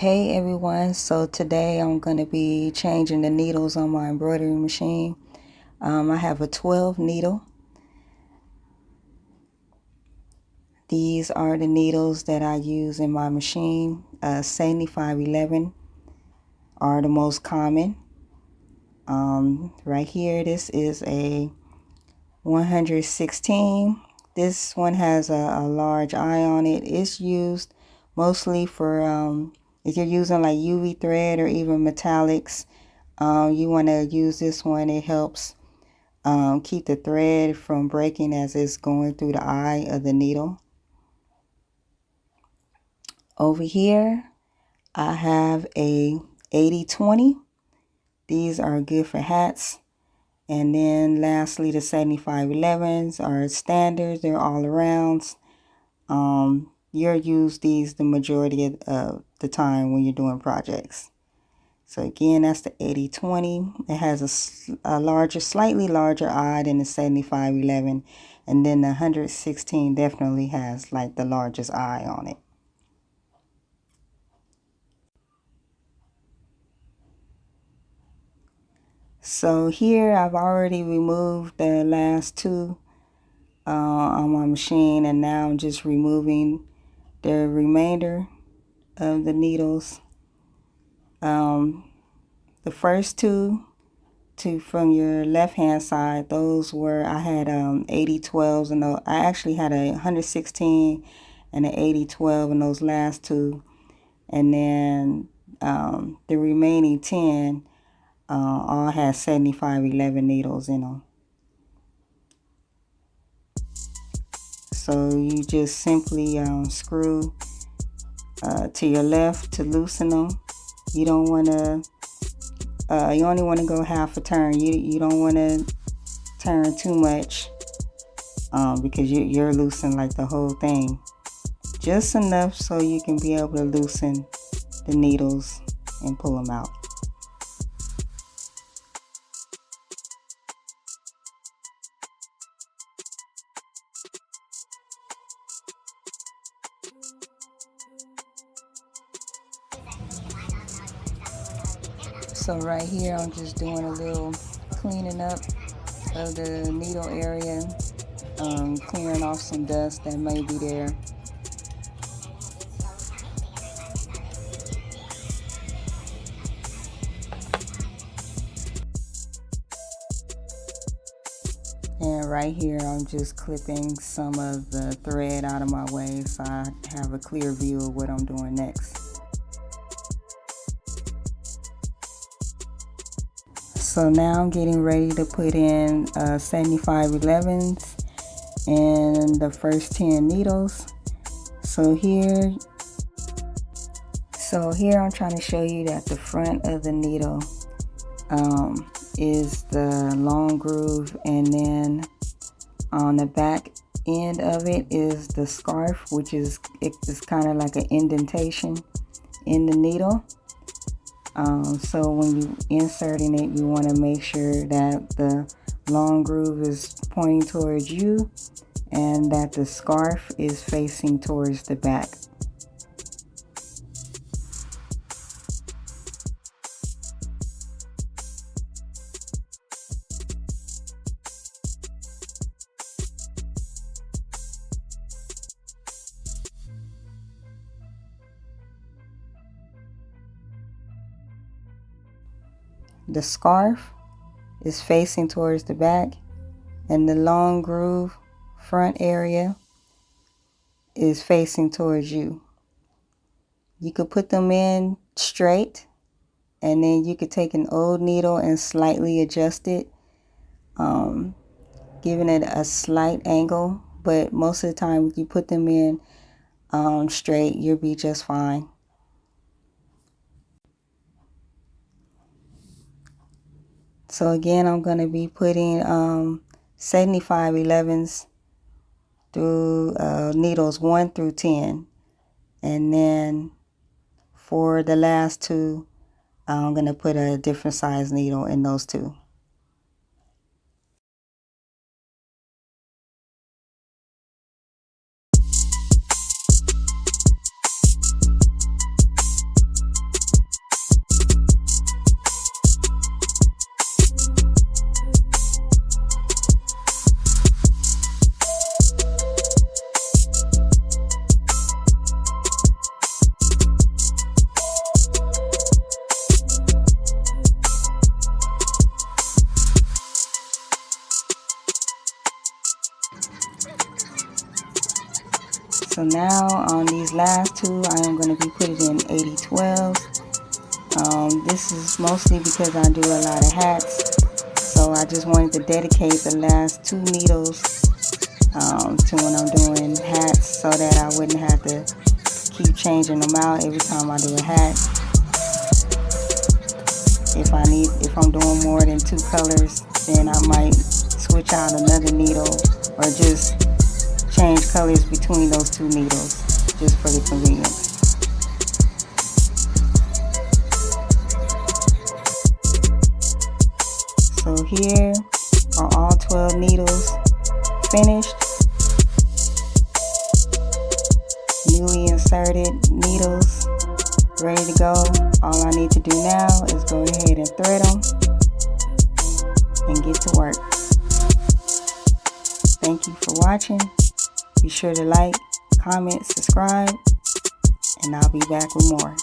Hey everyone, so today I'm going to be changing the needles on my embroidery machine. I have a 12 needle. These are the needles that I use in my machine. 7511 are the most common. Right here, this is a 116. This one has a large eye on it. It's used mostly for if you're using like UV thread or even metallics. You want to use this one. It helps keep the thread from breaking as it's going through the eye of the needle. Over here, I have a 80-20. These are good for hats. And then lastly, the 7511s are standards. They're all arounds. You'll use these the majority of the time when you're doing projects. So again, that's the 80-20. It has a larger, slightly larger eye than the 7511. And then the 116 definitely has like the largest eye on it. So here I've already removed the last two on my machine, and now I'm just removing the remainder of the needles. The first two from your left hand side, those were, I had 80-12s, and I actually had a 116 and an 80-12 in those last two, and then the remaining 10 all had 75-11 needles in them. So you just simply screw to your left to loosen them. You don't want to you only want to go half a turn. You don't want to turn too much because you're loosening like the whole thing. Just enough so you can be able to loosen the needles and pull them out. So right here, I'm just doing a little cleaning up of the needle area, clearing off some dust that may be there. And right here, I'm just clipping some of the thread out of my way so I have a clear view of what I'm doing next. So now I'm getting ready to put in 75-11s and the first 10 needles. So here I'm trying to show you that the front of the needle is the long groove, and then on the back end of it is the scarf, which is kind of like an indentation in the needle. So when you inserting it, you want to make sure that the long groove is pointing towards you and that the scarf is facing towards the back. The scarf is facing towards the back, and the long groove front area is facing towards you. You could put them in straight, and then you could take an old needle and slightly adjust it, giving it a slight angle, but most of the time if you put them in straight, you'll be just fine. So again, I'm going to be putting 75-11s through needles 1 through 10. And then for the last two, I'm going to put a different size needle in those two. So now on these last two, I am going to be putting in 80-12s. This is mostly because I do a lot of hats, so I just wanted to dedicate the last two needles to when I'm doing hats, so that I wouldn't have to keep changing them out every time I do a hat. If I'm doing more than two colors, then I might switch out another needle or just change colors between those two needles just for the convenience. So here are all 12 needles finished. Newly inserted needles ready to go. All I need to do now is go ahead and thread them and get to work. Thank you for watching. Be sure to like, comment, subscribe, and I'll be back with more.